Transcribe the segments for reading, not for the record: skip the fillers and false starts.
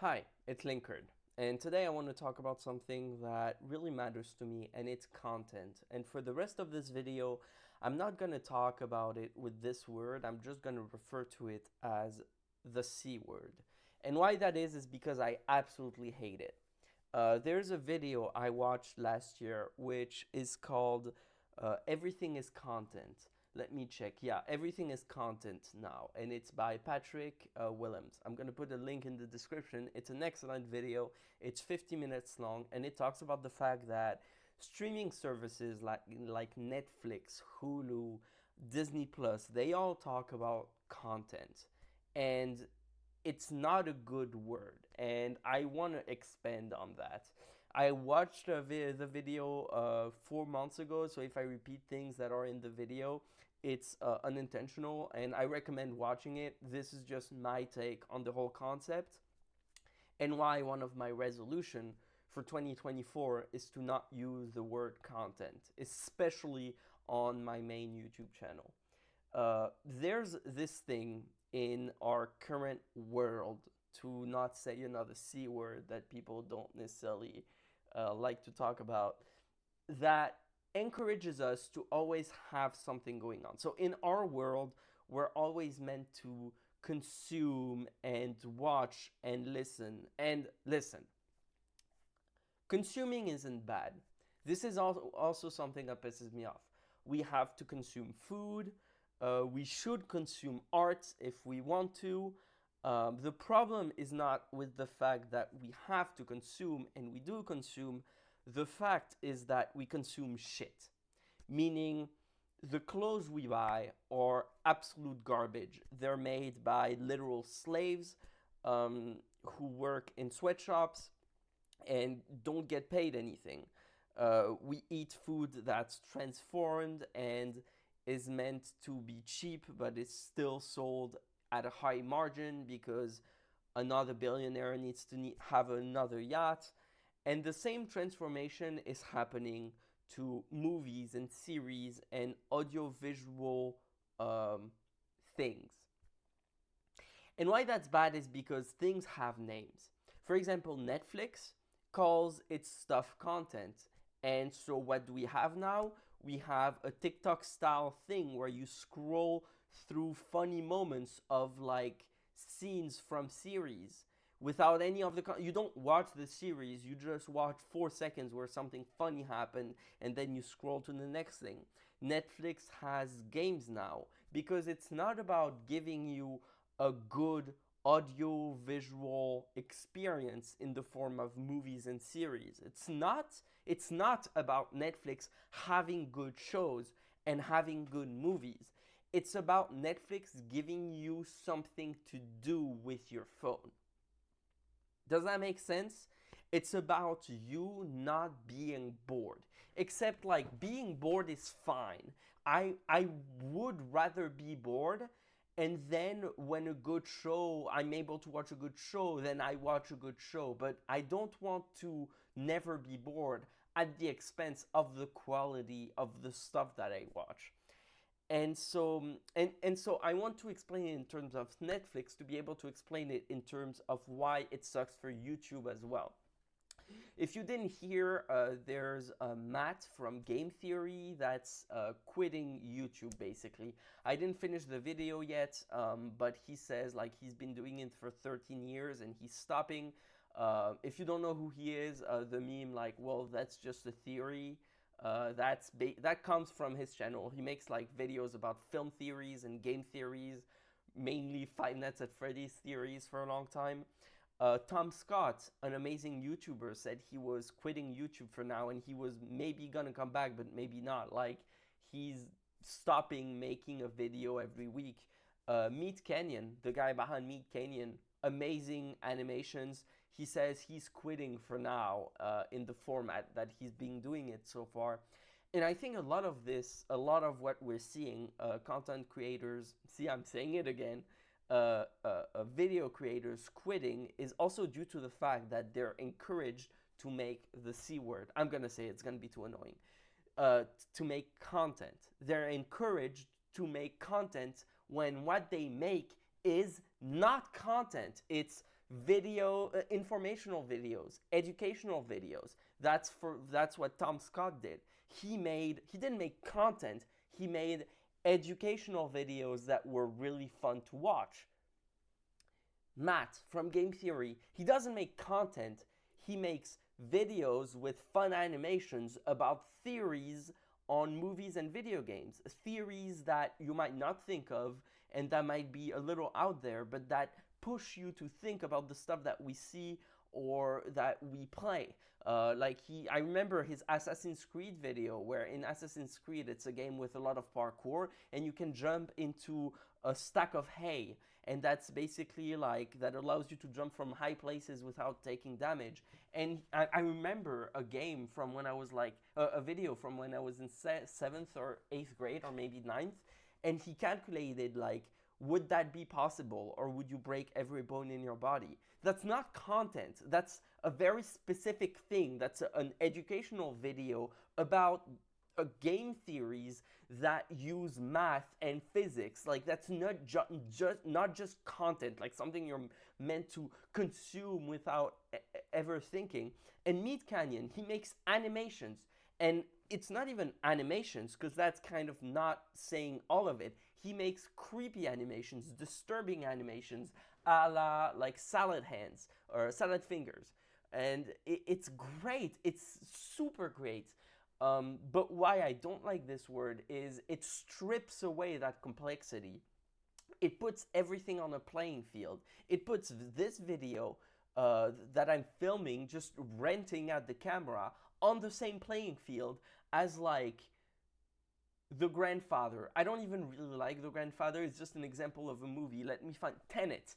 Hi, it's Linkard, and today I want to talk about something that really matters to me, and it's content. And for the rest of this video, I'm not going to talk about it with this word, I'm just going to refer to it as the C word. And why that is because I absolutely hate it. There's a video I watched last year which is called Everything is Content. Let me check. Yeah, Everything is Content now, and it's by Patrick Willems. I'm going to put a link in the description. It's an excellent video. It's 50 minutes long, and it talks about the fact that streaming services like Netflix, Hulu, Disney Plus, they all talk about content. And it's not a good word, and I want to expand on that. I watched the video 4 months ago, so if I repeat things that are in the video, it's unintentional, and I recommend watching it. This is just my take on the whole concept, and why one of my resolution for 2024 is to not use the word content, especially on my main YouTube channel. There's this thing in our current world, to not say another C word that people don't necessarily like to talk about, that encourages us to always have something going on. So in our world, we're always meant to consume and watch and listen. And listen, consuming isn't bad. This is also something that pisses me off. We have to consume food. We should consume art if we want to. The problem is not with the fact that we have to consume and we do consume. The fact is that we consume shit. Meaning, the clothes we buy are absolute garbage. They're made by literal slaves who work in sweatshops and don't get paid anything. We eat food that's transformed and is meant to be cheap, but it's still sold at a high margin because another billionaire needs to have another yacht. And the same transformation is happening to movies and series and audiovisual things. And why that's bad is because things have names. For example, Netflix calls its stuff content. And so what do we have now? We have a TikTok style thing where you scroll through funny moments of like scenes from series without any of the you don't watch the series, you just watch 4 seconds where something funny happened and then you scroll to the next thing. Netflix has games now because it's not about giving you a good audio visual experience in the form of movies and series. It's not about Netflix having good shows and having good movies. It's about Netflix giving you something to do with your phone. Does that make sense? It's about you not being bored. Except like being bored is fine. I would rather be bored, and then when a good show, I'm able to watch a good show, then I watch a good show. But I don't want to never be bored at the expense of the quality of the stuff that I watch. And so I want to explain it in terms of Netflix to be able to explain it in terms of why it sucks for YouTube as well. If you didn't hear, there's Matt from Game Theory that's quitting YouTube basically. I didn't finish the video yet, but he says like he's been doing it for 13 years and he's stopping. If you don't know who he is, the meme like, well, that's just a theory. That comes from his channel. He makes like videos about film theories and game theories, mainly Five Nights at Freddy's theories for a long time. Tom Scott, an amazing YouTuber, said he was quitting YouTube for now and he was maybe gonna come back, but maybe not. Like, he's stopping making a video every week. Meat Canyon, the guy behind Meat Canyon, amazing animations. He says he's quitting for now in the format that he's been doing it so far. And I think a lot of this, a lot of what we're seeing, content creators, see, I'm saying it again, video creators quitting is also due to the fact that they're encouraged to make the C word. I'm going to say it's going to be too annoying. To make content. They're encouraged to make content when what they make is not content. It's informational videos, educational videos. That's what Tom Scott did. He didn't make content, he made educational videos that were really fun to watch. Matt from Game Theory, he doesn't make content, he makes videos with fun animations about theories on movies and video games. Theories that you might not think of and that might be a little out there, but that push you to think about the stuff that we see or that we play. I remember his Assassin's Creed video, where in Assassin's Creed it's a game with a lot of parkour, and you can jump into a stack of hay, and that's basically like that allows you to jump from high places without taking damage. And I remember a game from when I was like a video from when I was in 7th or 8th grade or maybe 9th, and he calculated like, would that be possible, or would you break every bone in your body? That's not content. That's a very specific thing. That's an educational video about game theories that use math and physics. Like, that's not just content, like something you're meant to consume without ever thinking. And Meat Canyon, he makes animations, and it's not even animations, because that's kind of not saying all of it. He makes creepy animations, disturbing animations, a la like salad hands or salad fingers. And it's great. It's super great. But why I don't like this word is it strips away that complexity. It puts everything on a playing field. It puts this video that I'm filming, just renting at the camera, on the same playing field as like The Grandfather. I don't even really like The Grandfather. It's just an example of a movie. Let me find Tenet.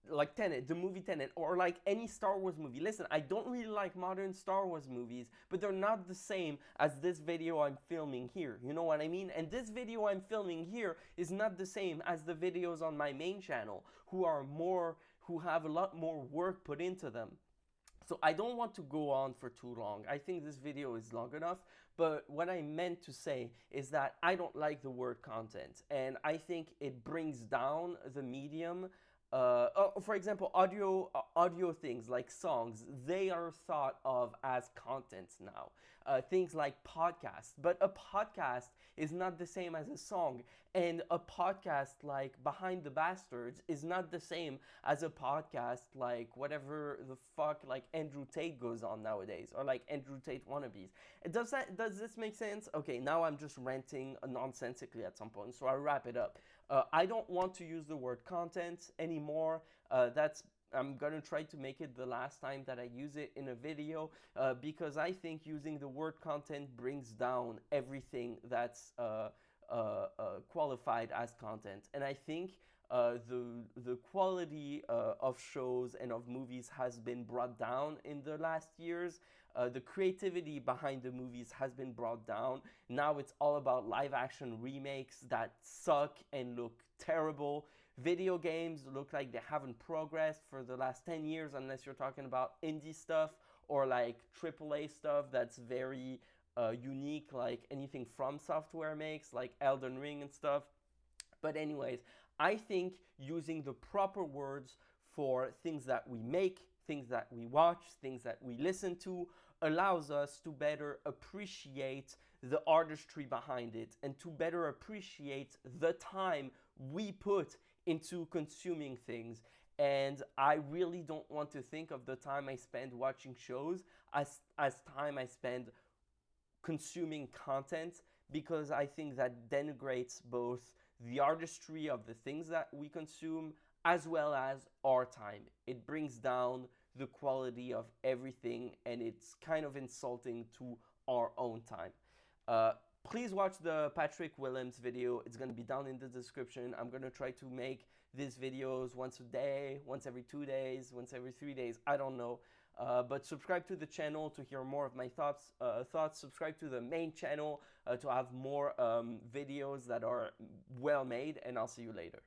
Like Tenet, the movie Tenet, or like any Star Wars movie. Listen, I don't really like modern Star Wars movies, but they're not the same as this video I'm filming here. You know what I mean? And this video I'm filming here is not the same as the videos on my main channel, who have a lot more work put into them. So I don't want to go on for too long. I think this video is long enough, but what I meant to say is that I don't like the word content, and I think it brings down the medium. For example, audio things like songs, they are thought of as content now. Things like podcasts, but a podcast is not the same as a song, and a podcast like Behind the Bastards is not the same as a podcast like whatever the fuck like Andrew Tate goes on nowadays, or like Andrew Tate wannabes. Does this make sense? Okay, now I'm just ranting nonsensically at some point, so I'll wrap it up. I don't want to use the word content anymore. I'm gonna try to make it the last time that I use it in a video, because I think using the word content brings down everything that's qualified as content. And I think the quality of shows and of movies has been brought down in the last years. The creativity behind the movies has been brought down. Now it's all about live action remakes that suck and look terrible. Video games look like they haven't progressed for the last 10 years, unless you're talking about indie stuff or like AAA stuff that's very unique, like anything From Software makes, like Elden Ring and stuff. But anyways, I think using the proper words for things that we make, things that we watch, things that we listen to, allows us to better appreciate the artistry behind it, and to better appreciate the time we put into consuming things. And I really don't want to think of the time I spend watching shows as time I spend consuming content, because I think that denigrates both the artistry of the things that we consume as well as our time. It brings down the quality of everything, and it's kind of insulting to our own time. Please watch the Patrick Willems video. It's going to be down in the description. I'm going to try to make these videos once a day, once every 2 days, once every 3 days. I don't know. But subscribe to the channel to hear more of my thoughts. Subscribe to the main channel to have more videos that are well made, and I'll see you later.